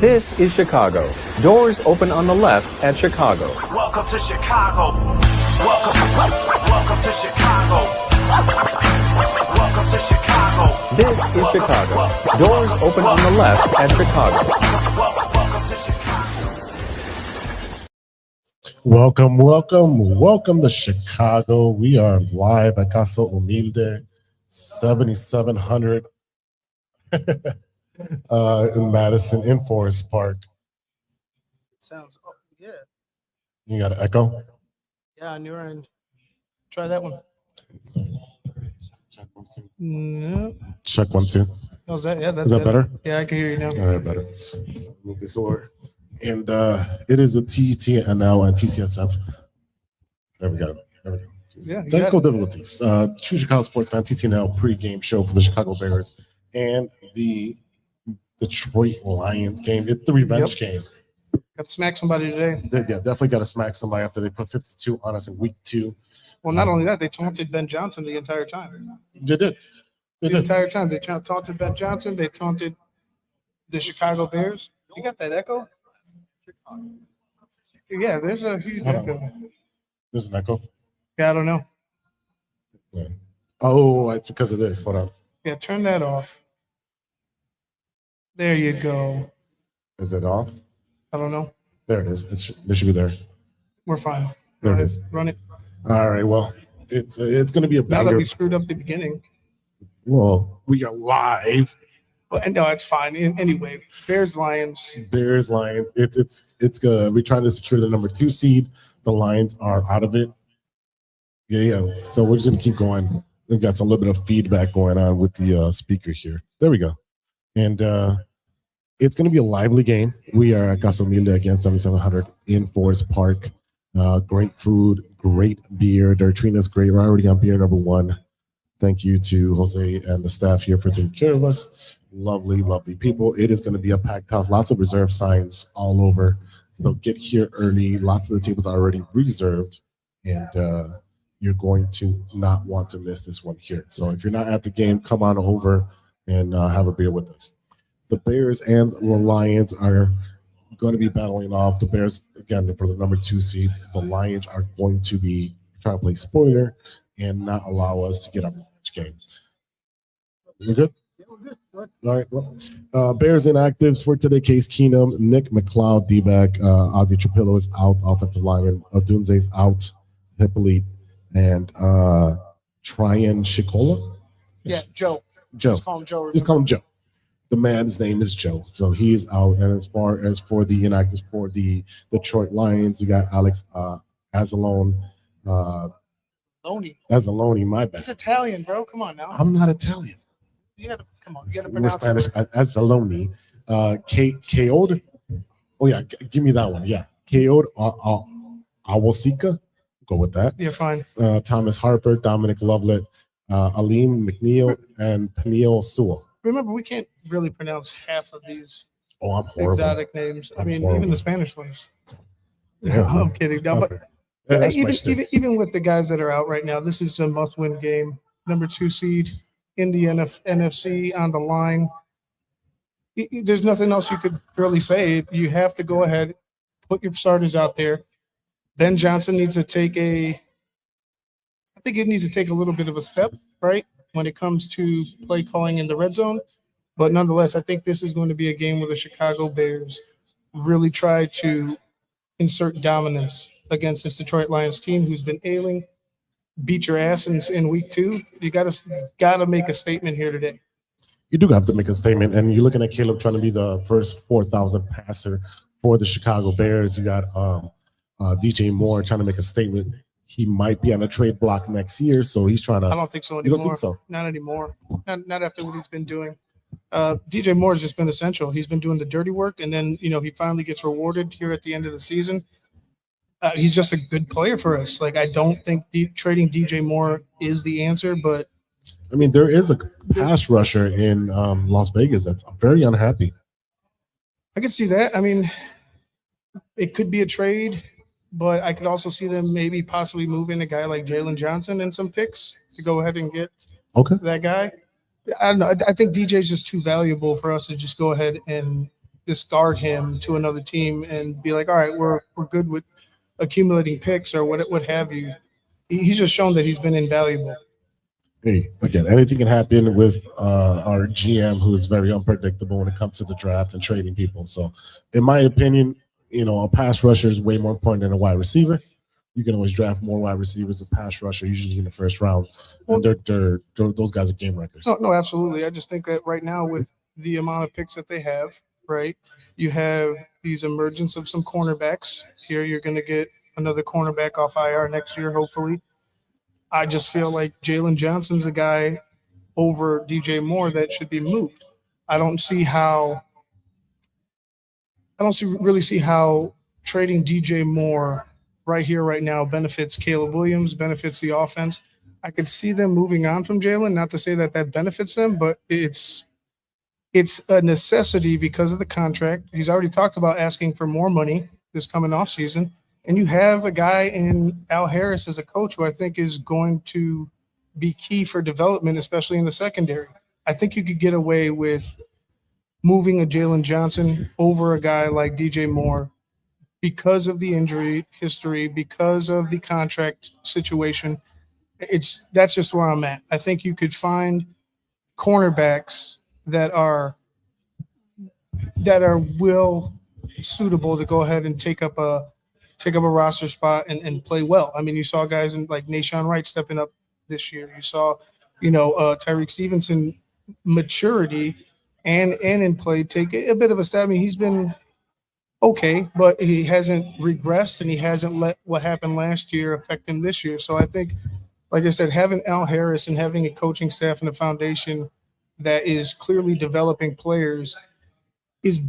This is Chicago. Doors open on the left at Chicago. Welcome to Chicago. Welcome to Chicago. Welcome to Chicago. This is Chicago. Doors open on the left at Chicago. Welcome to Chicago. Welcome to Chicago. We are live at Casa Humilde 7700 in Madison, in Forest Park. Sounds, oh, yeah. You got an echo? Yeah, on your end. Try that one. Check 1 2. No. Check 1 2. Oh, is that, yeah, that's Is that better? Yeah, I can hear you now. All right, better. Move this over. And it is a TTNL and TCSF. There we go. Yeah, you Technical got it. difficulties. True Chicago sports fan TTNL pregame show for the Chicago Bears and the Detroit Lions game. It's the revenge game. Got to smack somebody today. Yeah, definitely got to smack somebody after they put 52 on us in week 2. Well, not only that, they taunted Ben Johnson the entire time. They did. The entire time. They taunted Ben Johnson. They taunted the Chicago Bears. You got that echo? Yeah, there's a huge echo. There's an echo. Yeah, I don't know. Yeah. Oh, because of this. Hold on. Yeah, turn that off. There you go. Is it off? I don't know. There it is. It should be there. We're fine. There Go it ahead. is. Run it. All right. Well, it's going to be a Now that banger. we screwed up the beginning. Well, we are live. Well, no, it's fine. Anyway, Bears, Lions. Bears, Lions. It's good. We're trying to secure the number 2 seed. The Lions are out of it. Yeah. So we're just gonna keep going. We've got some little bit of feedback going on with the speaker here. There we go. And it's gonna be a lively game. We are at Casa Humilde against 7700 in Forest Park. Great food, great beer. They're treating us great. We're already on beer number 1. Thank you to Jose and the staff here for taking care of us. Lovely, lovely people. It is going to be a packed house. Lots of reserve signs all over. So get here early. Lots of the tables are already reserved. And you're going to not want to miss this one here. So if you're not at the game, come on over and have a beer with us. The Bears and the Lions are going to be battling off. The Bears, again, for the number 2 seed. The Lions are going to be trying to play spoiler and not allow us to get up game. We good? Yeah, we're good. What? All right. Well, Bears inactives for today: Case Keenum, Nick McLeod, D-back, Ozzy Trapillo is out, offensive lineman. Odunze's out, Hippolyte, and Tryon Shikola. Yeah, Joe. Joe. Just call him Joe. Just call him Joe. The man's name is Joe, so he's out. And as far as for the inactives for the Detroit Lions, you got Alex Azzalone. Azzalone, my bad. He's Italian, bro. Come on now. I'm not Italian. You gotta come on. You gotta We're pronounce Spanish. it. Azzalone. K.O.'d. Oh yeah, give me that one. Yeah, K.O.'d. Awosika. Go with that. Yeah, fine. Thomas Harper, Dominic Lovelet, Aleem McNeil, and Peniel Sewell. Remember, we can't really pronounce half of these Oh, I'm horrible. exotic names. I I'm mean, horrible. even the Spanish ones. Yeah. I'm kidding. No, Okay. but Yeah, that's my shtick. even with the guys that are out right now, this is a must-win game. Number 2 seed in the NFC on the line. There's nothing else you could really say. You have to go ahead, put your starters out there. Ben Johnson needs to take I think he needs to take a little bit of a step, right, when it comes to play calling in the red zone. But nonetheless, I think this is going to be a game where the Chicago Bears really try to insert dominance against this Detroit Lions team who's been ailing, beat your ass in week 2. You gotta make a statement here today. You do have to make a statement, and you're looking at Caleb trying to be the first 4,000 passer for the Chicago Bears. You got DJ Moore trying to make a statement. He might be on a trade block next year, so he's trying to. I don't think so You anymore. don't think so? Not anymore. Not after what he's been doing. DJ Moore's just been essential. He's been doing the dirty work, and then he finally gets rewarded here at the end of the season. He's just a good player for us. Like, I don't think trading DJ Moore is the answer, but I mean, there is a pass rusher in Las Vegas that's very unhappy. I could see that. I mean, it could be a trade, but I could also see them maybe possibly moving a guy like Jalen Johnson and some picks to go ahead and get that guy. I don't know. I think DJ is just too valuable for us to just go ahead and discard him to another team and be like, all right, we're good with accumulating picks or what have you. He's just shown that he's been invaluable. Hey, again, anything can happen with our GM, who is very unpredictable when it comes to the draft and trading people. So, in my opinion, a pass rusher is way more important than a wide receiver. You can always draft more wide receivers, a pass rusher, usually in the first round. And they're those guys are game wreckers. No, absolutely. I just think that right now, with the amount of picks that they have, right, you have these emergence of some cornerbacks. Here, you're going to get another cornerback off IR next year, hopefully. I just feel like Jalen Johnson's a guy over DJ Moore that should be moved. I don't really see how trading DJ Moore right here, right now, benefits Caleb Williams, benefits the offense. I could see them moving on from Jalen. Not to say that benefits them, but it's a necessity because of the contract. He's already talked about asking for more money this coming off season. And you have a guy in Al Harris as a coach who I think is going to be key for development, especially in the secondary. I think you could get away with moving a Jalen Johnson over a guy like DJ Moore because of the injury history, because of the contract situation. That's just where I'm at. I think you could find cornerbacks that are will suitable to go ahead and take up a roster spot and play well. I mean, you saw guys in like Nashawn Wright stepping up this year. You saw, Tyreek Stevenson maturity and in play take a bit of a step. I mean, he's been okay, but he hasn't regressed and he hasn't let what happened last year affect him this year. So I think, like I said, having Al Harris and having a coaching staff and a foundation that is clearly developing players is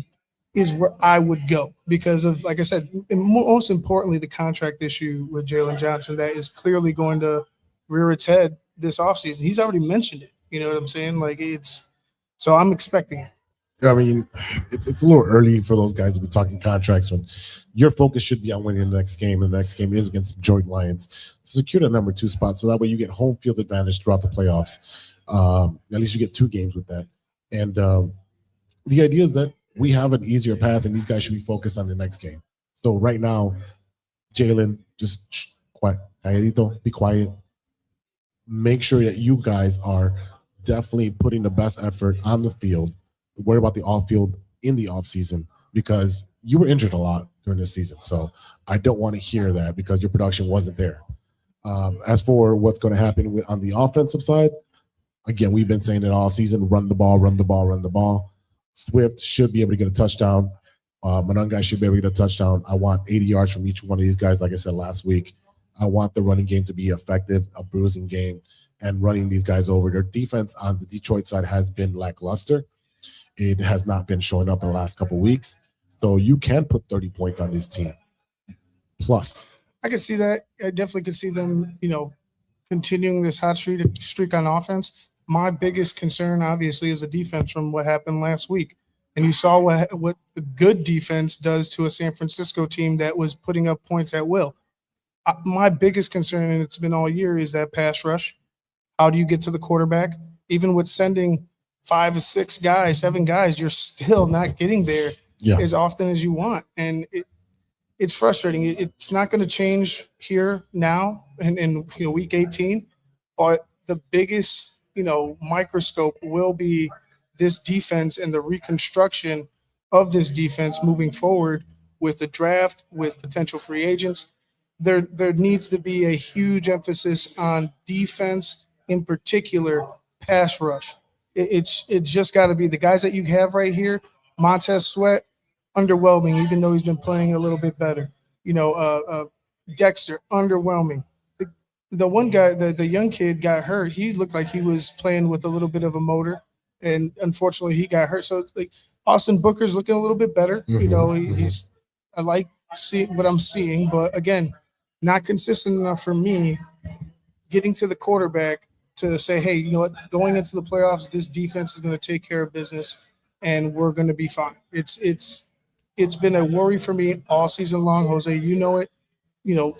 where I would go because of, like I said, most importantly, the contract issue with Jalen Johnson that is clearly going to rear its head this offseason. He's already mentioned it. You know what I'm saying? So I'm expecting it. I mean, it's a little early for those guys to be talking contracts when your focus should be on winning the next game. And the next game is against the Detroit Lions to secure the number 2 spot. So that way you get home field advantage throughout the playoffs. At least you get 2 games with that. And the idea is that we have an easier path and these guys should be focused on the next game. So right now, Jalen, just quiet, be quiet. Make sure that you guys are definitely putting the best effort on the field. Worry about the off field in the off season because you were injured a lot during this season. So I don't want to hear that because your production wasn't there. As for what's going to happen on the offensive side, again, we've been saying it all season, run the ball, run the ball, run the ball. Swift should be able to get a touchdown. Monangai should be able to get a touchdown. I want 80 yards from each one of these guys, like I said last week. I want the running game to be effective, a bruising game, and running these guys over. Their defense on the Detroit side has been lackluster. It has not been showing up in the last couple of weeks. So you can put 30 points on this team. Plus. I can see that. I definitely could see them, continuing this hot streak on offense. My biggest concern, obviously, is the defense from what happened last week. And you saw what the good defense does to a San Francisco team that was putting up points at will. My biggest concern, and it's been all year, is that pass rush. How do you get to the quarterback? Even with sending 5 or 6 guys, 7 guys, you're still not getting there as often as you want. And it's frustrating. It's not going to change here now in week 18, but the biggest microscope will be this defense and the reconstruction of this defense moving forward with the draft, with potential free agents. There needs to be a huge emphasis on defense, in particular pass rush. It's just got to be the guys that you have right here. Montez Sweat, underwhelming, even though he's been playing a little bit better. Dexter, underwhelming. The one guy, the young kid got hurt. He looked like he was playing with a little bit of a motor, and unfortunately he got hurt. So it's like Austin Booker's looking a little bit better. He's I like what I'm seeing, but again, not consistent enough for me getting to the quarterback to say, hey, you know what, going into the playoffs, this defense is going to take care of business and we're going to be fine. It's been a worry for me all season long, Jose. You know it.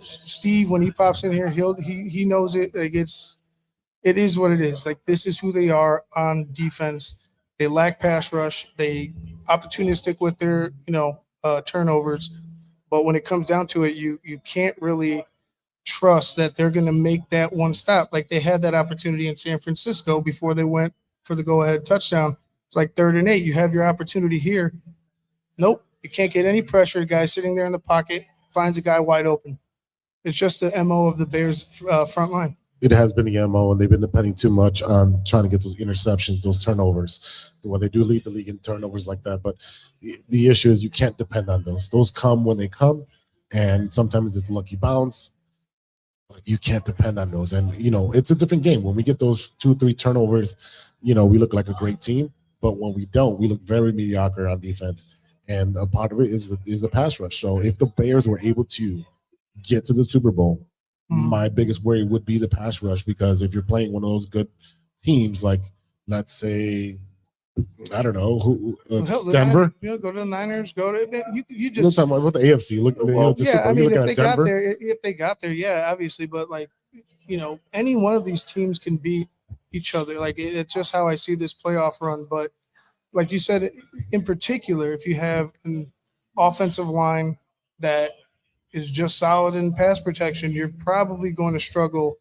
Steve, when he pops in here, he knows it. Like it is what it is. Like, this is who they are on defense. They lack pass rush. They opportunistic with their turnovers. But when it comes down to it, you can't really trust that they're going to make that one stop. Like they had that opportunity in San Francisco before they went for the go-ahead touchdown. It's like 3rd and 8. You have your opportunity here. Nope, you can't get any pressure. The guy sitting there in the pocket finds a guy wide open. It's just the MO of the Bears front line. It has been the MO, and they've been depending too much on trying to get those interceptions, those turnovers. Well, they do lead the league in turnovers like that, but the issue is you can't depend on those. Those come when they come, and sometimes it's a lucky bounce, but you can't depend on those. And, it's a different game. When we get those 2-3 turnovers, we look like a great team, but when we don't, we look very mediocre on defense. And a part of it is the pass rush. So if the Bears were able to get to the Super Bowl, my biggest worry would be the pass rush, because if you're playing one of those good teams, like let's say, I don't know, Denver. Go to the Niners. Go to you. Just Just talking about the AFC. Look, if they got there, yeah, obviously, but any one of these teams can beat each other. Like it's just how I see this playoff run. But like you said, in particular, if you have an offensive line that is just solid in pass protection, you're probably going to struggle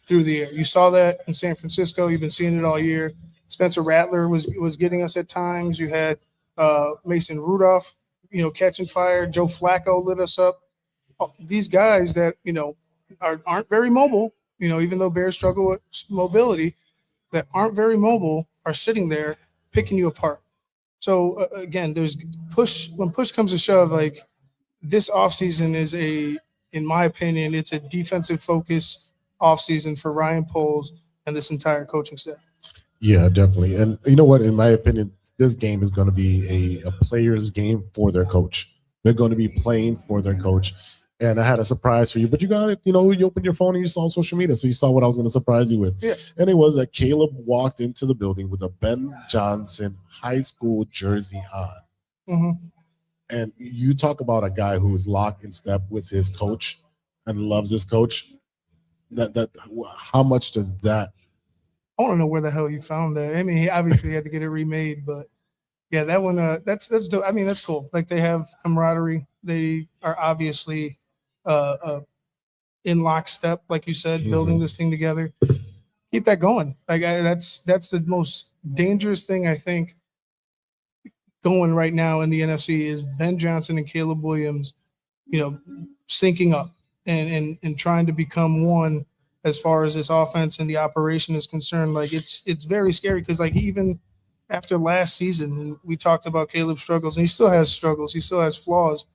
through the air. You saw that in San Francisco. You've been seeing it all year. Spencer Rattler was getting us at times. You had Mason Rudolph, catching fire. Joe Flacco lit us up. These guys that, aren't very mobile, even though Bears struggle with mobility, that aren't very mobile are sitting there picking you apart. So, again, when push comes to shove, like this offseason is in my opinion, it's a defensive focus offseason for Ryan Poles and this entire coaching staff. Yeah, definitely. And you know what? In my opinion, this game is going to be a player's game for their coach. They're going to be playing for their coach. And I had a surprise for you, but you got it. You opened your phone and you saw social media, so you saw what I was going to surprise you with. Yeah. And it was that Caleb walked into the building with a Ben Johnson high school jersey on. Mm-hmm. And you talk about a guy who is locked in step with his coach and loves his coach. That how much does that? I want to know where the hell you found that. I mean, he obviously had to get it remade, but yeah, that one. That's dope. I mean, that's cool. Like they have camaraderie. They are obviously in lockstep, like you said, building this thing together. Keep that going. Like that's the most dangerous thing I think going right now in the NFC is Ben Johnson and Caleb Williams, syncing up and trying to become one as far as this offense and the operation is concerned. Like it's very scary because like even after last season, we talked about Caleb's struggles and he still has struggles. He still has flaws.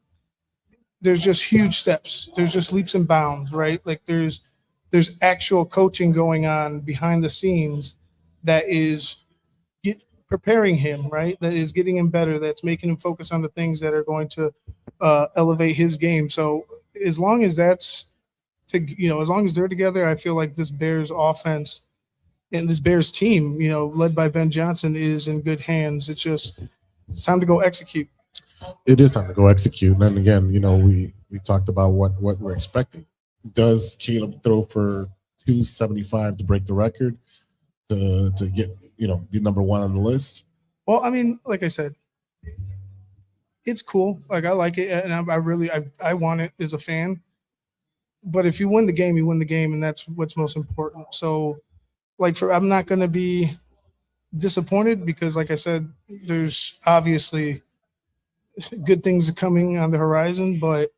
There's just huge steps. There's just leaps and bounds, right? Like there's actual coaching going on behind the scenes that is preparing him, right? That is getting him better. That's making him focus on the things that are going to elevate his game. So as long as as long as they're together, I feel like this Bears offense and this Bears team, led by Ben Johnson, is in good hands. It's time to go execute. It is time to go execute. And then again, we talked about what we're expecting. Does Caleb throw for 275 to break the record to get be number one on the list? Well, I mean, like I said, it's cool. Like I like it, and I want it as a fan. But if you win the game, you win the game, and that's what's most important. So, I'm not going to be disappointed because, like I said, there's obviously good things coming on the horizon. But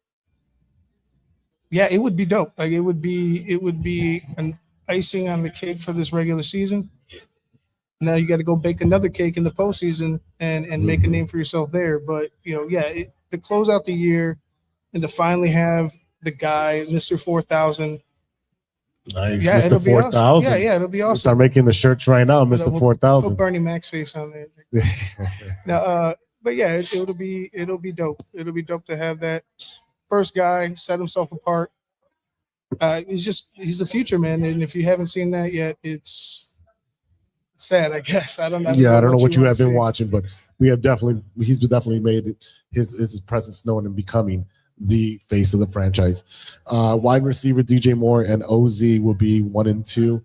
yeah, it would be dope. Like it would be an icing on the cake for this regular season. Now you got to go bake another cake in the postseason and make a name for yourself there. But to close out the year and to finally have the guy, Mr. 4000. Nice, yeah, Mr. 4000. Awesome. Yeah, it'll be awesome. Start making the shirts right now, Mr. 4000. Put Bernie Mac's face on there. Now, but yeah, it'll be dope. It'll be dope to have that first guy set himself apart. He's the future, man. And if you haven't seen that yet, it's sad, I guess. I don't know. Yeah, I don't know what you have been watching, but he's definitely made his presence known and becoming the face of the franchise. Wide receiver DJ Moore and OZ will be 1 and 2.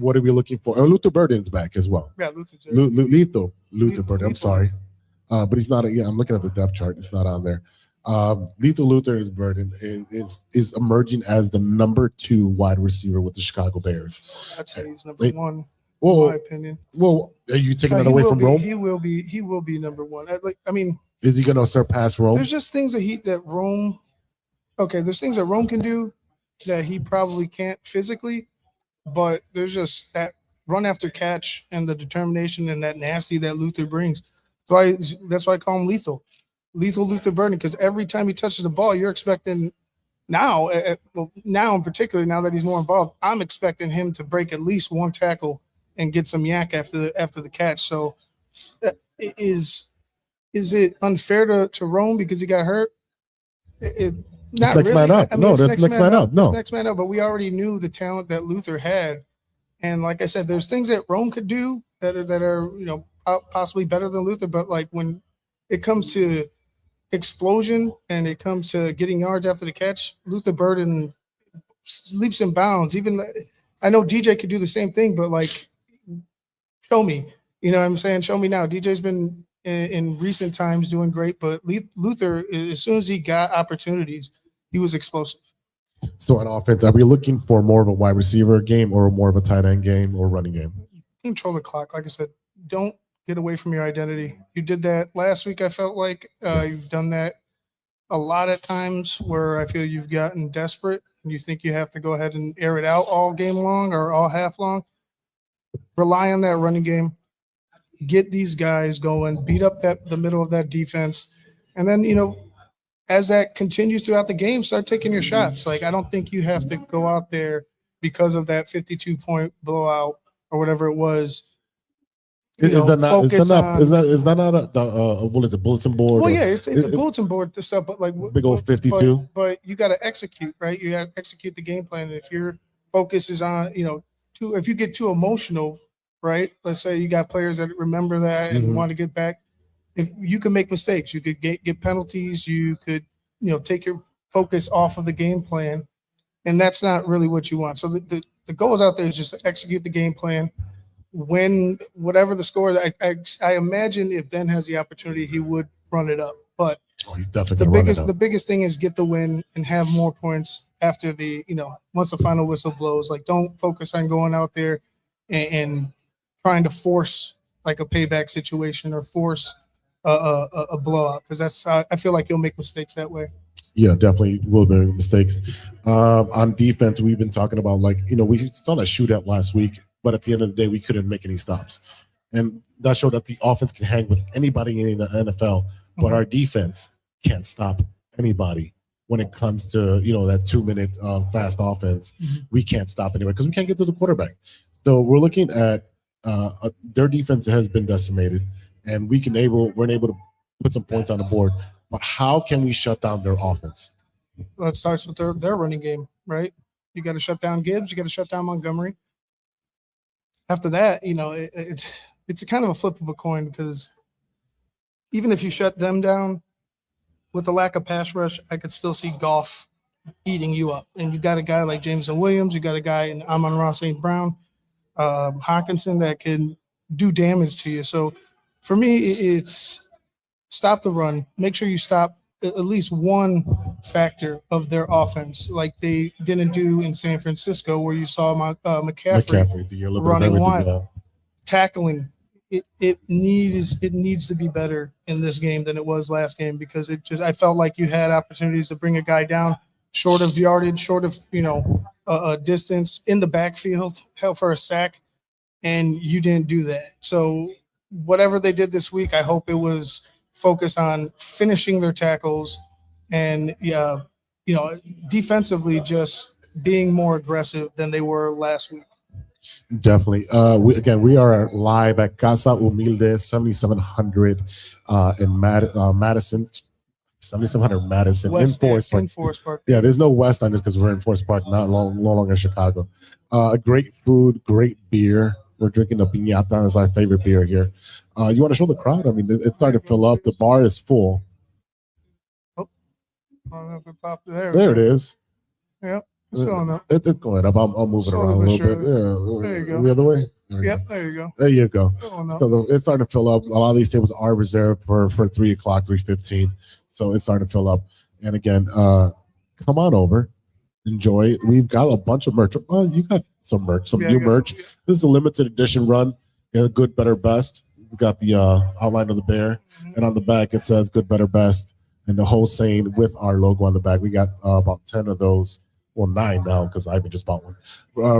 what are we looking for? Oh, Luther Burden's back as well. Yeah, Luther's there. Luther Burden. I'm sorry, but he's not. I'm looking at the depth chart. It's not on there. Luther is Burden is emerging as the number 2 wide receiver with the Chicago Bears. I'd say he's number 1. Well, in my opinion. Well, are you taking that away from Rome? He will be number 1. Is he going to surpass Rome? There's just things that Rome. Okay, there's things that Rome can do that he probably can't physically, but there's just that run after catch and the determination and that nasty that Luther brings. That's why I call him lethal Luther Burden, because every time he touches the ball, you're expecting now in particular, now that he's more involved, I'm expecting him to break at least 1 tackle and get some yak after the catch. So is it unfair to Rome because he got hurt? Not next really. man up. That's next man up. No, next man up. But we already knew the talent that Luther had, and like I said, there's things that Rome could do that are possibly better than Luther. But like when it comes to explosion and it comes to getting yards after the catch, Luther Burden leaps and bounds. Even I know DJ could do the same thing, but like, show me. You know what I'm saying? Show me now. DJ's been in recent times doing great, but Luther, as soon as he got opportunities, he was explosive. So on offense, are we looking for more of a wide receiver game or more of a tight end game or running game? Control the clock. Like I said, don't get away from your identity. You did that last week, I felt like. You've done that a lot of times where I feel you've gotten desperate and you think you have to go ahead and air it out all game long or all half long. Rely on that running game. Get these guys going, beat up the middle of that defense. And then, as that continues throughout the game, start taking your shots. Like, I don't think you have to go out there because of that 52-point blowout or whatever it was. Is that not what is it, bulletin board? Well, yeah, it's a bulletin board stuff, but like big old 52. But you got to execute, right? You got to execute the game plan. And if your focus is on, if you get too emotional, right? Let's say you got players that remember that and want to get back. If you can make mistakes, you could get penalties. You could, take your focus off of the game plan, and that's not really what you want. So the goals out there is just to execute the game plan. Win whatever the score. I imagine if Ben has the opportunity, he would run it up. But he's definitely the biggest thing is get the win and have more points after once the final whistle blows. Like, don't focus on going out there and trying to force like a payback situation or force a blowout, because I feel like you'll make mistakes that way. Yeah, definitely will be mistakes. On defense, we've been talking about we saw that shootout last week, but at the end of the day, we couldn't make any stops, and that showed that the offense can hang with anybody in the NFL, but our defense can't stop anybody when it comes to that 2-minute fast offense. We can't stop anybody because we can't get to the quarterback. So we're looking at their defense has been decimated, and we're able to put some points on the board. But how can we shut down their offense? Well, it starts with their running game, right? You got to shut down Gibbs. You got to shut down Montgomery. After that, it's a kind of a flip of a coin, because even if you shut them down, with the lack of pass rush, I could still see Goff eating you up. And you got a guy like Jameson Williams. You got a guy in Amon-Ra St. Brown, Hawkinson, that can do damage to you. So for me, it's stop the run. Make sure you stop at least one factor of their offense, like they didn't do in San Francisco, where you saw McCaffrey running wild. Tackling, it needs to be better in this game than it was last game, because I felt like you had opportunities to bring a guy down short of yardage, short of a distance in the backfield, held for a sack, and you didn't do that. So whatever they did this week, I hope it was focused on finishing their tackles and defensively just being more aggressive than they were last week. Definitely. We are live at Casa Humilde 7700 in Madison. 7700 Madison in Forest Park. Yeah, there's no West on this because we're in Forest Park, no longer in Chicago. Great food, great beer. We're drinking the piñata. It's our favorite beer here. You want to show the crowd? I mean, it's starting to fill up. The bar is full. Oh, I don't know if it popped there. There it is. Yep. It's going up. It's going up. I'll move it Slowly around a but little surely. bit. Yeah. There you go. The other way. There you Yep, go. there you go. There you go. Going up. So it's starting to fill up. A lot of these tables are reserved for 3 o'clock, 3:15. So it's starting to fill up. And again, come on over, enjoy it. We've got a bunch of merch. Well, you got some merch, some Yeah, new I got merch. some, yeah. This is a limited edition run. Good, better, best. We got the outline of the bear, and on the back it says "Good, better, best," and the whole saying with our logo on the back. We got about 10 of those. Well, 9 now because I just bought one.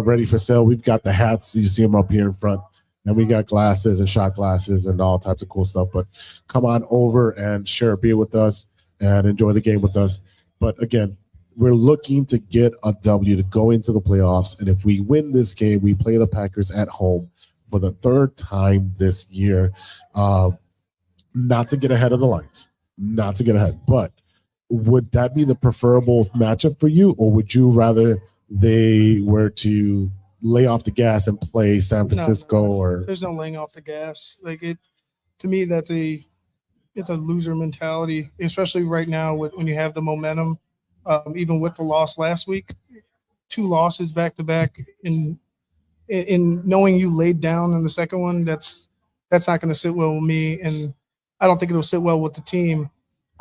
Ready for sale. We've got the hats. You see them up here in front. And we got glasses and shot glasses and all types of cool stuff. But come on over and share a beer with us and enjoy the game with us. But again, we're looking to get a W to go into the playoffs. And if we win this game, we play the Packers at home for the 3rd time this year. Not to get ahead of the Lions. Not to get ahead. But would that be the preferable matchup for you? Or would you rather they were to lay off the gas and play San Francisco? Or there's no laying off the gas. Like it, to me, it's a loser mentality, especially right now when you have the momentum. Even with the loss last week, 2 losses back to back, in knowing you laid down in the second one, that's not going to sit well with me, and I don't think it'll sit well with the team.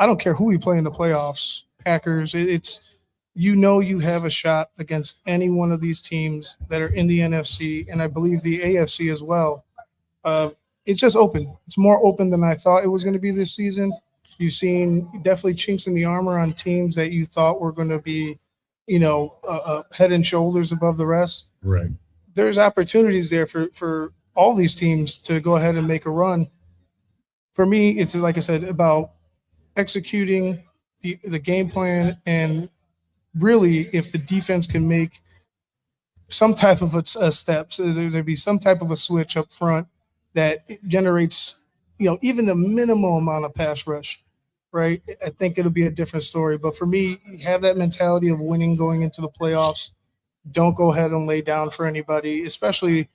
I don't care who we play in the playoffs, Packers. It's you have a shot against any one of these teams that are in the NFC, and I believe the AFC as well. It's just open. It's more open than I thought it was going to be this season. You've seen definitely chinks in the armor on teams that you thought were going to be, head and shoulders above the rest. right. There's opportunities there for all these teams to go ahead and make a run. For me, it's like I said, about executing the game plan, and really if the defense can make some type of a step, so there'd be some type of a switch up front that generates, even the minimal amount of pass rush, right? I think it'll be a different story. But for me, have that mentality of winning going into the playoffs. Don't go ahead and lay down for anybody, especially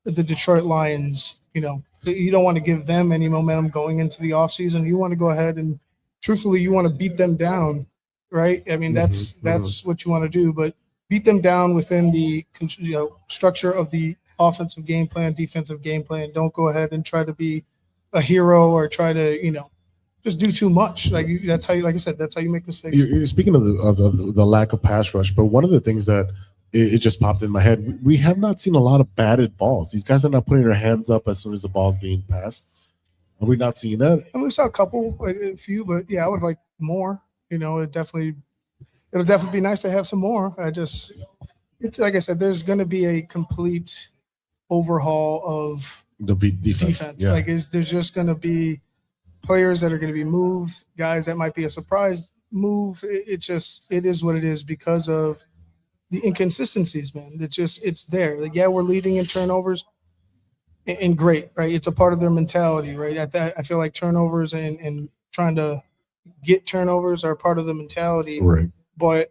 the Detroit Lions. You don't want to give them any momentum going into the offseason. You want to go ahead and, truthfully, you want to beat them down, right? I mean, that's what you want to do. But beat them down within the structure of the offensive game plan, defensive game plan. Don't go ahead and try to be a hero or try to, just do too much. That's how you, like I said, that's how you make mistakes. You're speaking of the lack of pass rush, but one of the things that it just popped in my head, we have not seen a lot of batted balls. These guys are not putting their hands up as soon as the ball's being passed. Are we not seeing that? I mean, we saw a few, but yeah, I would like more. It'll definitely be nice to have some more. It's like I said, there's going to be a complete overhaul of The defense. Yeah. There's just going to be players that are going to be moved, guys that might be a surprise move. It is what it is because of the inconsistencies, man. It's there. We're leading in turnovers, and great, right? It's a part of their mentality, right? I feel like turnovers and trying to get turnovers are part of the mentality, Right. But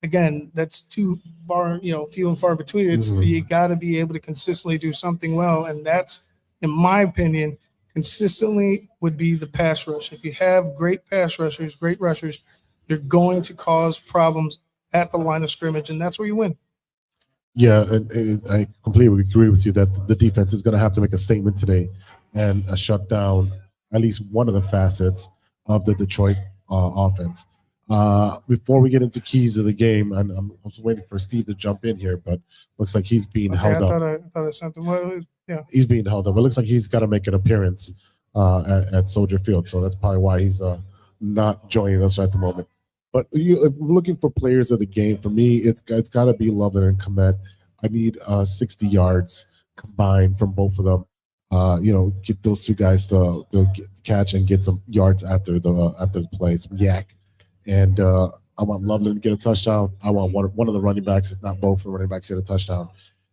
again, that's too far, few and far between. You got to be able to consistently do something well, and that's, in my opinion, consistently would be the pass rush. If you have great pass rushers, great rushers, you're going to cause problems at the line of scrimmage, and that's where you win. Yeah, and I completely agree with you that the defense is going to have to make a statement today and shut down at least one of the facets of the Detroit offense. Before we get into keys of the game, and I was waiting for Steve to jump in here, but looks like he's being held up. I thought I sent them. Well, yeah, he's being held up. It looks like he's got to make an appearance at Soldier Field, so that's probably why he's not joining us at the moment. But if we're looking for players of the game, for me, it's got to be Loveland and Komet. I need 60 yards combined from both of them. Get those two guys to catch and get some yards after the play, some yak. And I want Loveland to get a touchdown. I want one of the running backs, if not both of the running backs, to get a touchdown.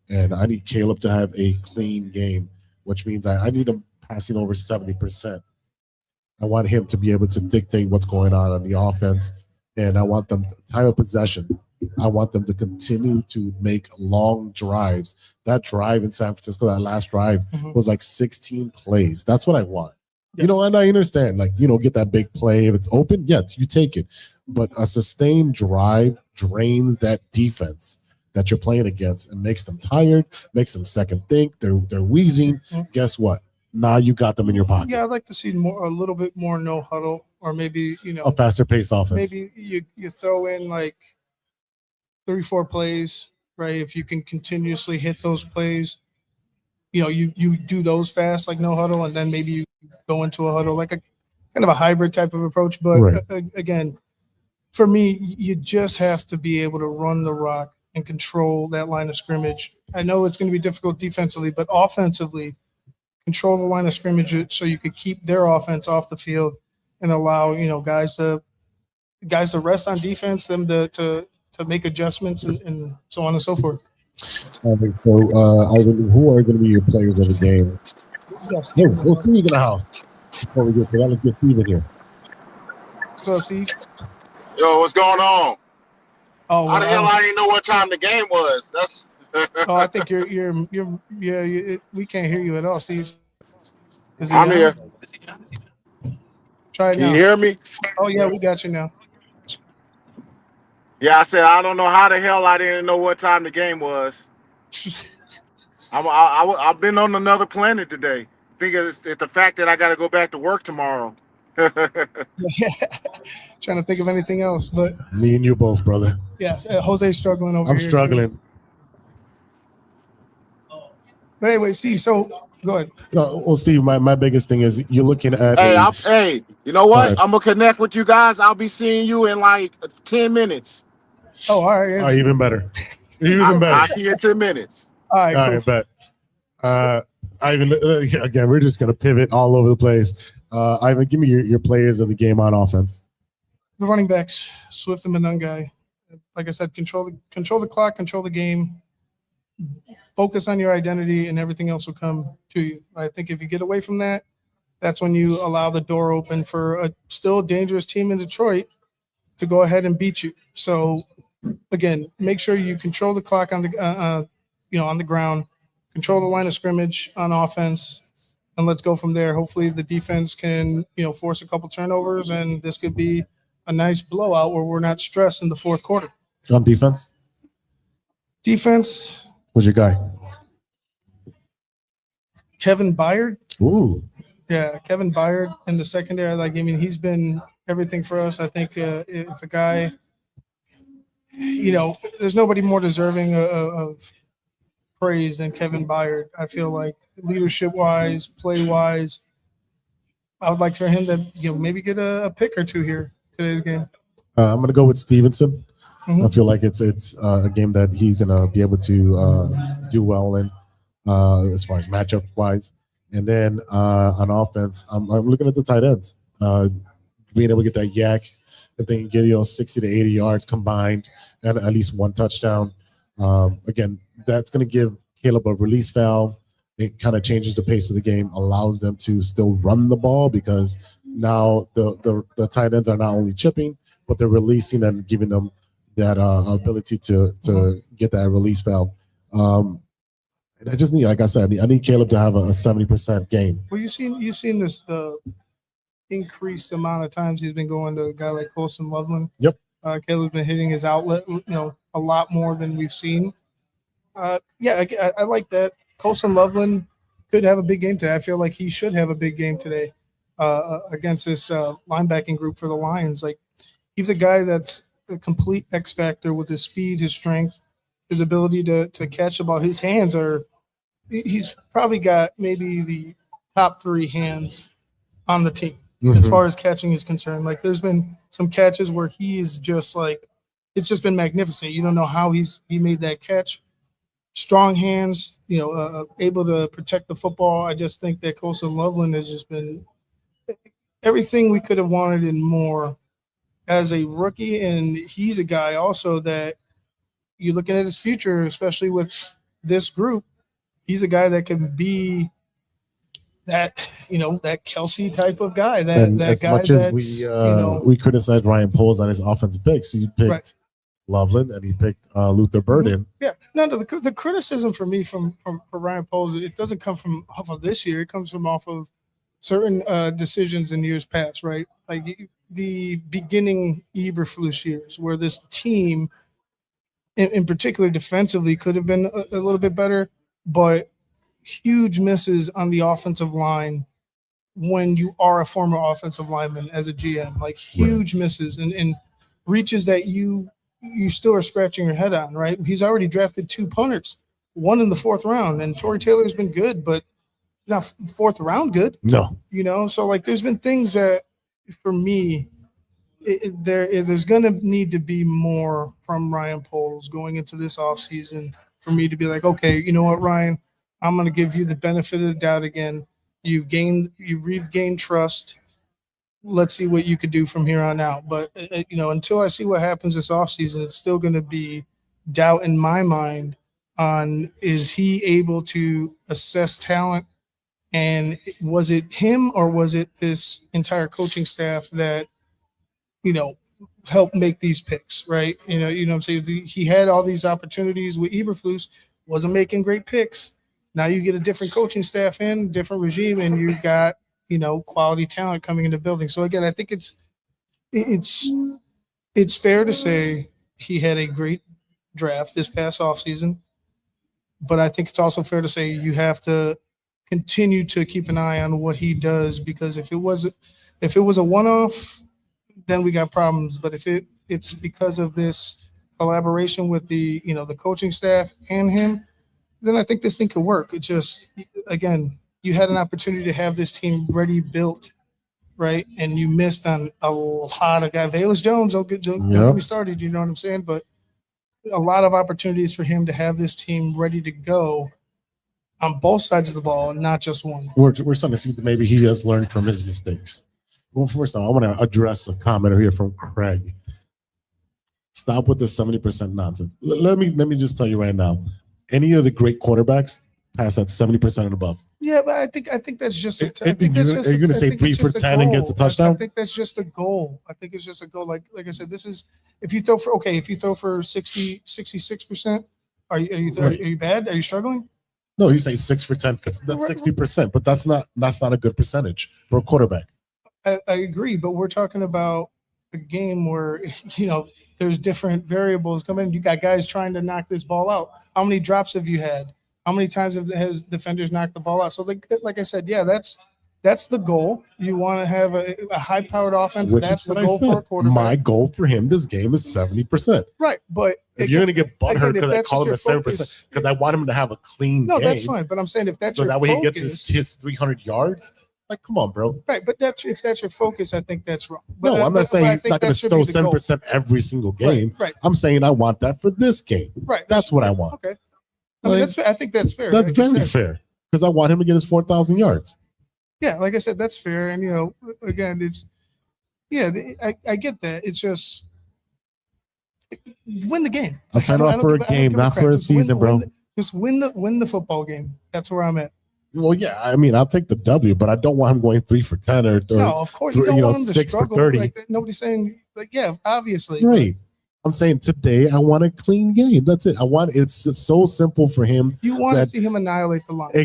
And I need Caleb to have a clean game, which means I need him passing over 70%. I want him to be able to dictate what's going on the offense. And I want them time of possession. I want them to continue to make long drives. That drive in San Francisco, that last drive, was like 16 plays. That's what I want. Yeah. And I understand, get that big play. If it's open, yes, you take it. But a sustained drive drains that defense that you're playing against and makes them tired, makes them second think. They're wheezing. Guess what? Now you got them in your pocket. Yeah, I'd like to see a little bit more no huddle, or maybe A faster paced offense. Maybe you throw in like 3-4 plays, right? If you can continuously hit those plays, you do those fast, like no huddle, and then maybe you go into a huddle, like a kind of a hybrid type of approach. But Right. Again, for me, you just have to be able to run the rock and control that line of scrimmage. I know it's going to be difficult defensively, but offensively, control the line of scrimmage so you could keep their offense off the field and allow guys to rest on defense, them to make adjustments and so on and so forth. Ivan, who are going to be your players of the game? Hey, we'll Steve's in the house. Before we get to that, let's get Steve in here. What's up, Steve? Yo, what's going on? Oh, How the hell I didn't know what time the game was? That's oh, I think we can't hear you at all, Steve. I'm here. Try it Can now. you hear me? Oh yeah, we got you now. Yeah, I said I don't know how the hell I didn't know what time the game was. I've been on another planet today. I think it's the fact that I got to go back to work tomorrow. Trying to think of anything else, but Me and you both, brother. yes, Jose's struggling over I'm here. struggling. Too. But anyway, Steve, so go ahead. No, well, Steve, my biggest thing is you're looking at. Hey, you know what? I'm gonna connect with you guys. I'll be seeing you in like 10 minutes. Oh, all right. Oh, even better. Even better. I'll see you in 10 minutes. All right. All right, bet. Ivan, again, we're just gonna pivot all over the place. Ivan, give me your players of the game on offense. The running backs, Swift and Manungai. Like I said, control the clock, control the game. Focus on your identity, and everything else will come to you. I think if you get away from that, that's when you allow the door open for a still dangerous team in Detroit to go ahead and beat you. So, again, make sure you control the clock on the on the ground, control the line of scrimmage on offense, and let's go from there. Hopefully, the defense can force a couple turnovers, and this could be a nice blowout where we're not stressed in the fourth quarter. On defense? Defense. Who's your guy? Kevin Byard. Ooh. Yeah, Kevin Byard in the secondary. He's been everything for us. I think if a guy, there's nobody more deserving of praise than Kevin Byard. I feel like leadership-wise, play-wise, I would like for him to maybe get a pick or two here today's game. I'm going to go with Stevenson. Mm-hmm. I feel like it's a game that he's going to be able to do well in as far as matchup wise. And then on offense, I'm looking at the tight ends. Being able to get that yak, if they can get 60 to 80 yards combined and at least one touchdown. Again, that's going to give Caleb a release valve. It kind of changes the pace of the game, allows them to still run the ball because now the tight ends are not only chipping, but they're releasing and giving them that ability to get that release valve. And I just need, like I said, I need Caleb to have a 70% game. Well, you've seen this increased amount of times he's been going to a guy like Colson Loveland. Yep. Caleb's been hitting his outlet, a lot more than we've seen. I like that. Colson Loveland could have a big game today. I feel like he should have a big game today against this linebacking group for the Lions. Like, he's a guy that's a complete X factor with his speed, his strength, his ability to catch the ball. His hands he's probably got maybe the top 3 hands on the team as far as catching is concerned. Like, there's been some catches where he is just like, it's just been magnificent. You don't know how he made that catch. Strong hands, able to protect the football. I just think that Colson Loveland has just been everything we could have wanted and more as a rookie. And he's a guy also that you're looking at his future, especially with this group. He's a guy that can be that, that Kelsey type of guy. That as guy much as we criticize Ryan Poles on his offensive picks, he picked Loveland and he picked Luther Burden. Yeah, no, the criticism for me for Ryan Poles, it doesn't come from off of this year. It comes from off of certain decisions in years past, right? Like the beginning Eberflus years, where this team in particular defensively could have been a little bit better, but huge misses on the offensive line when you are a former offensive lineman as a GM, like huge misses and reaches that you still are scratching your head on, right? He's already drafted 2 punters, one in the 4th round, and Torrey Taylor's been good, but not 4th round good. No. So like there's been things that for me, there's going to need to be more from Ryan Poles going into this offseason for me to be like, okay, you know what, Ryan, I'm going to give you the benefit of the doubt again. You've regained trust. Let's see what you could do from here on out. But, until I see what happens this offseason, it's still going to be doubt in my mind on is he able to assess talent, and was it him or was it this entire coaching staff that, help make these picks, right? You know what I'm saying? He had all these opportunities with Eberflus, wasn't making great picks. Now you get a different coaching staff in, different regime, and you've got, quality talent coming in the building. So again, I think it's fair to say he had a great draft this past offseason, but I think it's also fair to say you have to continue to keep an eye on what he does, because if it was a one-off, then we got problems. But if it's because of this collaboration with the coaching staff and him, then I think this thing could work. It's just, again, you had an opportunity to have this team ready, built, right? And you missed on a lot of guys. Velus Jones, don't get me started, you know what I'm saying? But a lot of opportunities for him to have this team ready to go on both sides of the ball, and not just one. We're starting to see that maybe he has learned from his mistakes. Well, first of all, I want to address a comment here from Craig. Stop with the 70% nonsense. Let me just tell you right now, any of the great quarterbacks pass that 70% and above. Yeah, but I think that's just. Are you going to say 3 for 10 and gets a touchdown? I think that's just a goal. I think it's just a goal. Like I said, this is if you throw for 66%, are you bad? Are you struggling? No, you say 6 for 10. That's 60%, but that's not a good percentage for a quarterback. I agree, but we're talking about a game where there's different variables coming. You got guys trying to knock this ball out. How many drops have you had? How many times has defenders knocked the ball out? So, like I said, yeah, that's the goal. You want to have a high-powered offense. That's the goal for a quarterback. My goal for him this game is 70%. Right, but if you're going to get butthurt because I call him a 7%, because I want him to have a clean game. No, that's fine. But I'm saying if that's so your that way focus, he gets his 300 yards. Like, come on, bro. Right, but if that's your focus, I think that's wrong. But, I'm not saying he's not going to throw 7% every single game. Right. I'm saying I want that for this game. Right. That's what I want. Okay. I think that's fair. That's very fair, because I want him to get his 4,000 yards. Yeah, like I said, that's fair. And, again, I get that. It's just win the game. I'm trying off for a game, not for a season, bro. Just win the football game. That's where I'm at. Well, yeah, I mean, I'll take the W, but I don't want him going 3 for 10 or no, of course you don't want him to 6 struggle. for 30. Like, nobody's saying, yeah, obviously. Right. I'm saying today I want a clean game. That's it. It's so simple for him. You want to see him annihilate the Lions.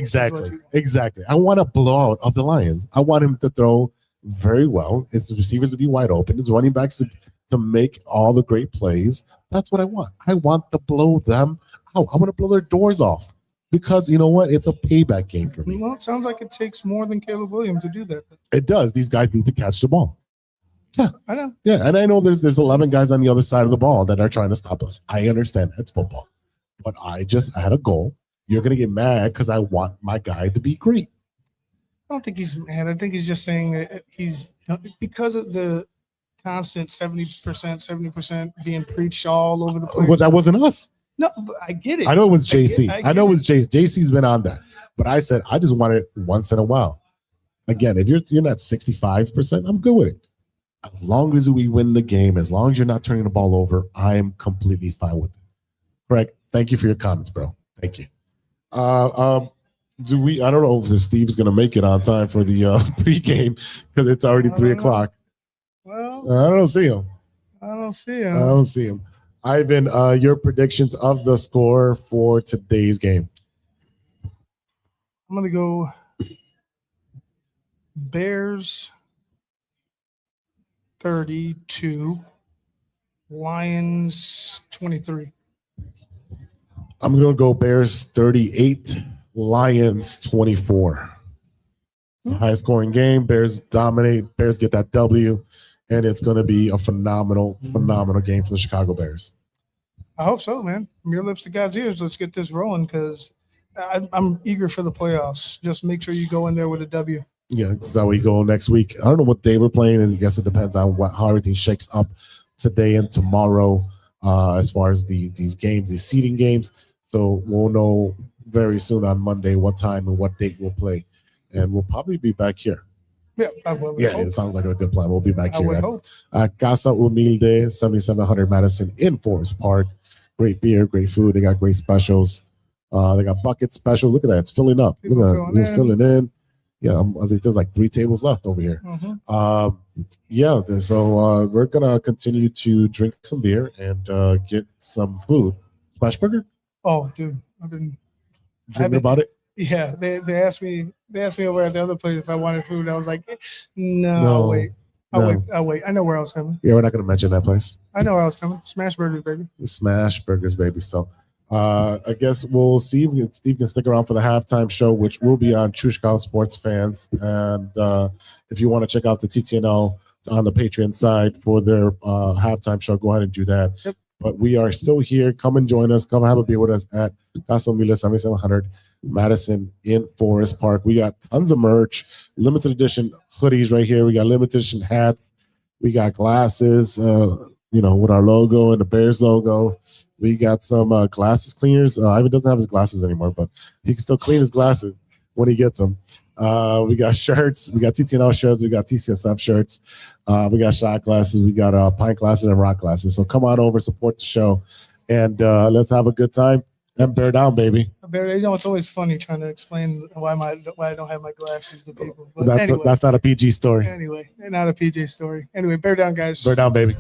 Exactly. I want a blowout of the Lions. I want him to throw very well. His receivers to be wide open. His running backs to make all the great plays. That's what I want. I want to blow them out. I want to blow their doors off. Because you know what? It's a payback game for me. Well, it sounds like it takes more than Caleb Williams to do that. It does. These guys need to catch the ball. Yeah, I know. Yeah, and I know there's 11 guys on the other side of the ball that are trying to stop us. I understand it's football, but I had a goal. You're gonna get mad because I want my guy to be great. I don't think he's mad. I think he's just saying that he's because of the constant 70% being preached all over the place. Well, that wasn't us. No, but I get it. I know it was JC. I know it was JC. JC's been on that, but I said I just want it once in a while. Again, if you're not 65%, I'm good with it. As long as we win the game, as long as you're not turning the ball over, I am completely fine with it. Greg, thank you for your comments, bro. Thank you. I don't know if Steve's gonna make it on time for the pregame because it's already 3 o'clock. Well, I don't see him. I don't see him. Ivan, your predictions of the score for today's game. I'm gonna go Bears 32, Lions 23. I'm going to go Bears 38, Lions 24. High scoring game. Bears dominate. Bears get that W, and it's going to be a phenomenal game for the Chicago Bears. I hope so, man. From your lips to God's ears, let's get this rolling because I'm eager for the playoffs. Just make sure you go in there with a W. Yeah, because that way you go next week. I don't know what day we're playing, and I guess it depends on how everything shakes up today and tomorrow as far as these games, these seeding games. So we'll know very soon on Monday what time and what date we'll play. And we'll probably be back here. Yeah, I would hope. It sounds like a good plan. We'll be back I here would hope. at Casa Humilde, 7700 Madison in Forest Park. Great beer, great food. They got great specials. They got bucket specials. Look at that. It's filling up. People Look at that. It's filling in. Yeah, there's like 3 tables left over here. Mm-hmm. So we're going to continue to drink some beer and get some food. Smash Burger? Oh, dude. I've been dreaming about it. Yeah, they asked me over at the other place if I wanted food. I was like, no. I'll wait. I know where I was coming. Yeah, we're not going to mention that place. I know where I was coming. Smash Burgers, baby. Smash Burgers, baby. So I guess we'll see. Steve can stick around for the halftime show, which will be on True Chicago Sports Fans. And if you want to check out the TTNL on the Patreon side for their halftime show, go ahead and do that. Yep. But we are still here. Come and join us. Come have a beer with us at Casa Humilde 7700 Madison in Forest Park. We got tons of merch, limited edition hoodies right here. We got limited edition hats. We got glasses, with our logo and the Bears logo. We got some glasses cleaners. Ivan doesn't have his glasses anymore, but he can still clean his glasses when he gets them. We got shirts. We got TTNL shirts. We got TCSF shirts. We got shot glasses. We got pint glasses and rock glasses. So come on over, support the show, and let's have a good time. And bear down, baby. It's always funny trying to explain why I don't have my glasses to people. But that's not a PG story. Anyway, not a PG story. Anyway, bear down, guys. Bear down, baby.